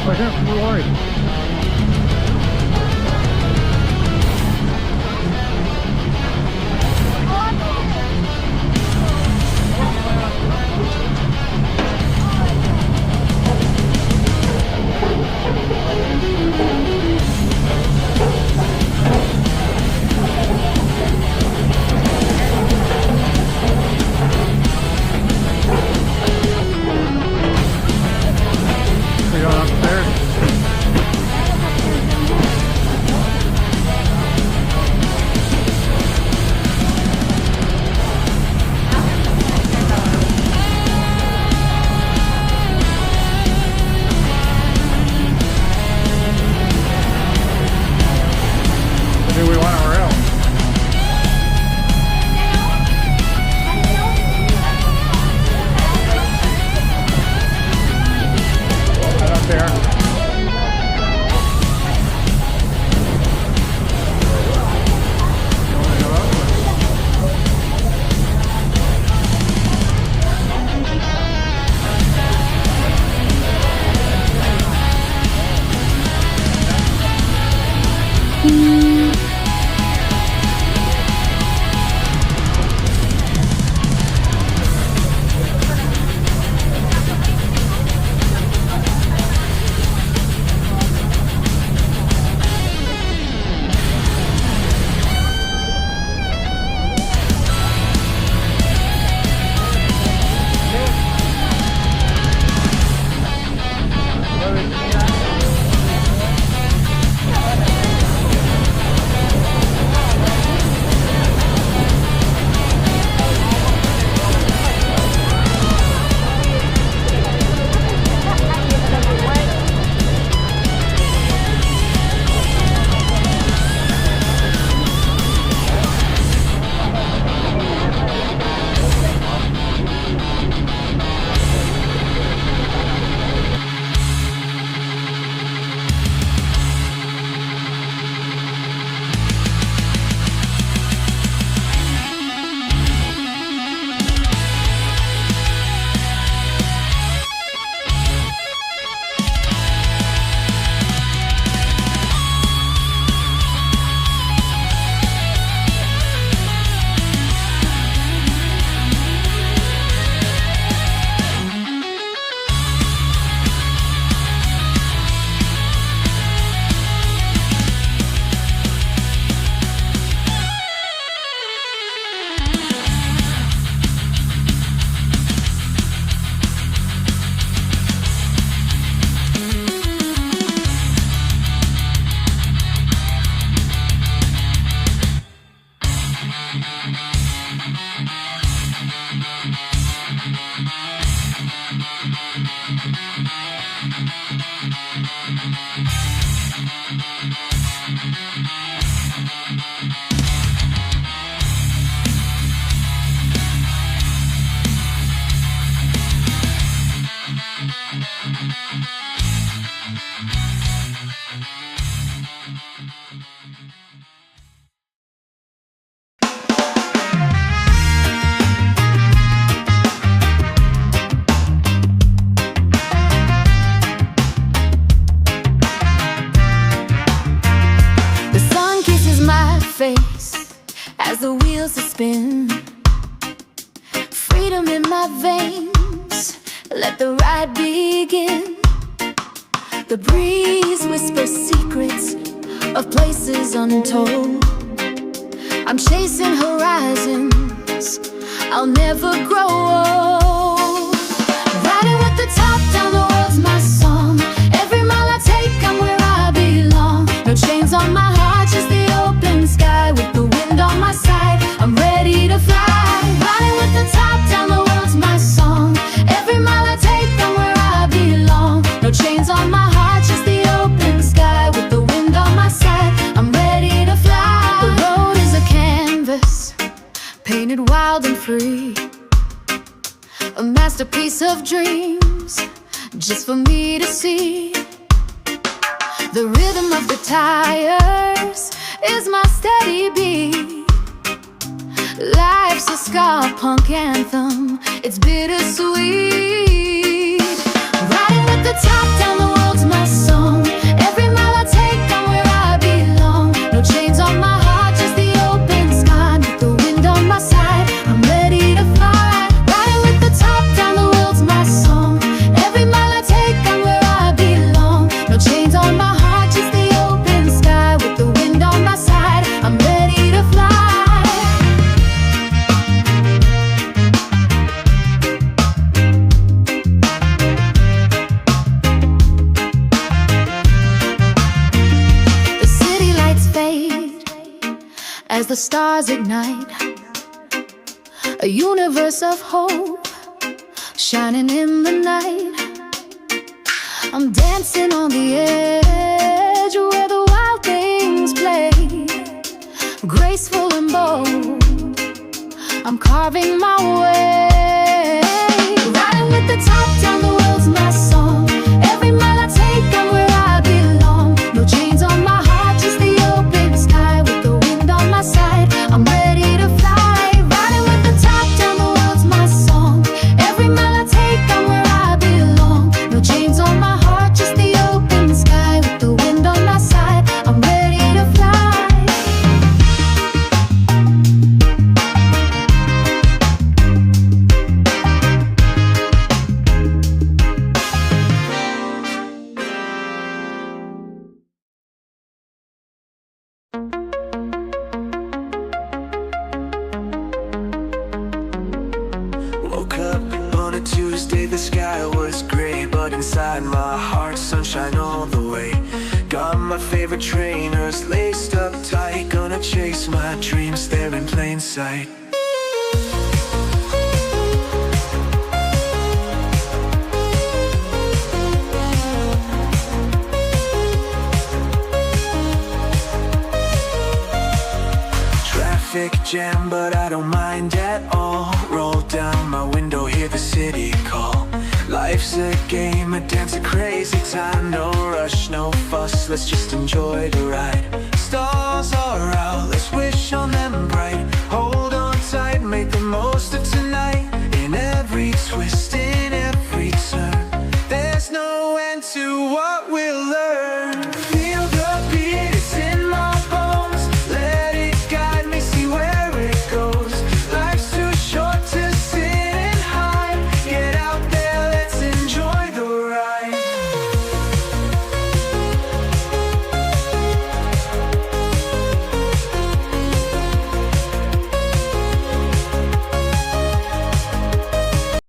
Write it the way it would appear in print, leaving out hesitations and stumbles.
Right here, no worries. We're going upstairs. Do we want our own? Right up there. face as the wheels that spin. Freedom in my veins, let the ride begin. The breeze whispers secrets of places untold. I'm chasing horizons, I'll never grow old. Riding with the top down, the world's my song. Every mile I take, I'm where I belong. No chains on my heart, just the open sky. With the wind on my side, I'm ready to fly. Riding with the top down, the world's my song. Every mile I take, I'm where I belong. No chains on my heart, just the open sky. With the wind on my side, I'm ready to fly. The road is a canvas, painted wild and free. A masterpiece of dreams, just for me to see. The rhythm of the tires is my steady beat. Life's a ska punk anthem, it's bittersweet. Riding with the top down, the world's my song. Every mile I take, I'm where I belong. No chains on my heart, just the open sky. With the wind on my side, I'm ready to fly. Riding with the top down, the world's my song. Every mile I take, I'm where I belong. No chains on my heart, just the open sky. With the wind on my side, I'm ready to fly. As the stars ignite, a universe of hope shining in the night. I'm dancing on the edge where the wild things play, graceful and bold, I'm carving my way. Riding with the top down, the world's my song. Every mile I take, I'm where I belong. No chains on my heart, just the open sky. With the wind on my side, I'm ready to fly. Riding with the top down, the world's my song. Every mile I take, I'm where I belong. No chains on my heart, just the open sky. With the wind on my side, I'm ready to fly. Woke up on a Tuesday, the sky was gray, but inside my heart, sunshine all the way. Got my favorite trainers laced up tight, gonna chase my dreams there in plain sight. Traffic jam, but I don't mind at all. Roll down my window, hear the city call. Life's a game, a dance, a crazy time. No rush, no fuss, let's just enjoy the ride. Stars are out, let's wish on them bright.